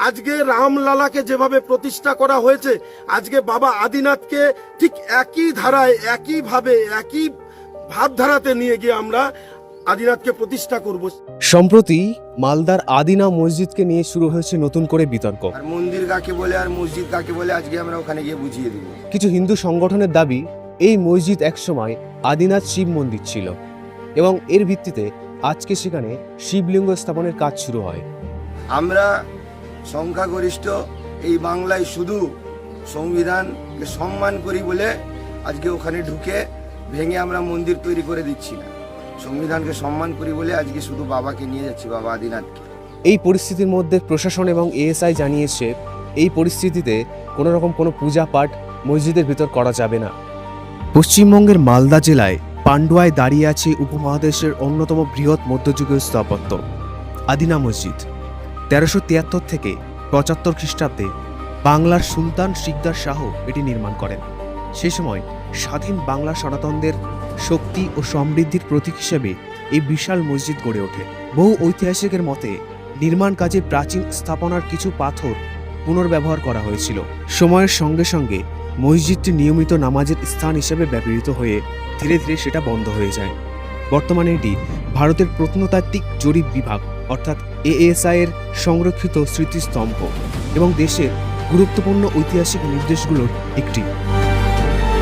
আজকে রামলালাকে যেভাবে প্রতিষ্ঠা করা হয়েছে, আজকে বাবা আদিনাথকে ঠিক একই ধারায়, একইভাবে, একই ভাবধারাতে নিয়ে গিয়ে আমরা আদিনাথকে প্রতিষ্ঠা করব। সম্প্রতি মালদার আদিনা মসজিদকে নিয়ে শুরু হয়েছে নতুন করে বিতর্ক। আর মন্দির কাকে বলে আর মসজিদ কাকে বলে আজকে আমরা ওখানে গিয়ে বুঝিয়ে দিব। কিছু হিন্দু সংগঠনের দাবি এই মসজিদ একসময় আদিনাথ শিব মন্দির ছিল এবং এর ভিত্তিতে আজকে সেখানে শিবলিঙ্গ স্থাপনের কাজ শুরু হয়। আমরা সংখ্যাগরিষ্ঠ এই বাংলায় শুধু সংবিধানকে সম্মান করি বলে আজকে ওখানে ঢুকে ভেঙে আমরা মন্দির তৈরি করে দিচ্ছি না। সংবিধানকে সম্মান করি বলে আজকে শুধু বাবাকে নিয়ে যাচ্ছি, বাবা আদিনাথকে। এই পরিস্থিতির মধ্যে প্রশাসন এবং এএসআই জানিয়েছে এই পরিস্থিতিতে কোনো রকম কোনো পূজা পাঠ মসজিদের ভিতর করা যাবে না। পশ্চিমবঙ্গের মালদা জেলায় পান্ডুয়ায় দাঁড়িয়ে আছে উপমহাদেশের অন্যতম বৃহৎ মধ্যযুগীয় স্থাপত্য আদিনা মসজিদ। 1373 থেকে 75 খ্রিস্টাব্দে বাংলার সুলতান শিকদার শাহ এটি নির্মাণ করেন। সে সময় স্বাধীন বাংলা সনাতনদের শক্তি ও সমৃদ্ধির প্রতীক হিসেবে এই বিশাল মসজিদ গড়ে ওঠে। বহু ঐতিহাসিকের মতে নির্মাণ কাজে প্রাচীন স্থাপনার কিছু পাথর পুনর্ব্যবহার করা হয়েছিল। সময়ের সঙ্গে সঙ্গে মসজিদটি নিয়মিত নামাজের স্থান হিসেবে ব্যবহৃত হয়ে ধীরে ধীরে সেটা বন্ধ হয়ে যায়। বর্তমানে এটি ভারতের প্রত্নতাত্ত্বিক জরিপ বিভাগ অর্থাৎ এএসআই এর সংরক্ষিত স্মৃতিস্তম্ভ এবং দেশের গুরুত্বপূর্ণ ঐতিহাসিক নির্দেশগুলোর একটি।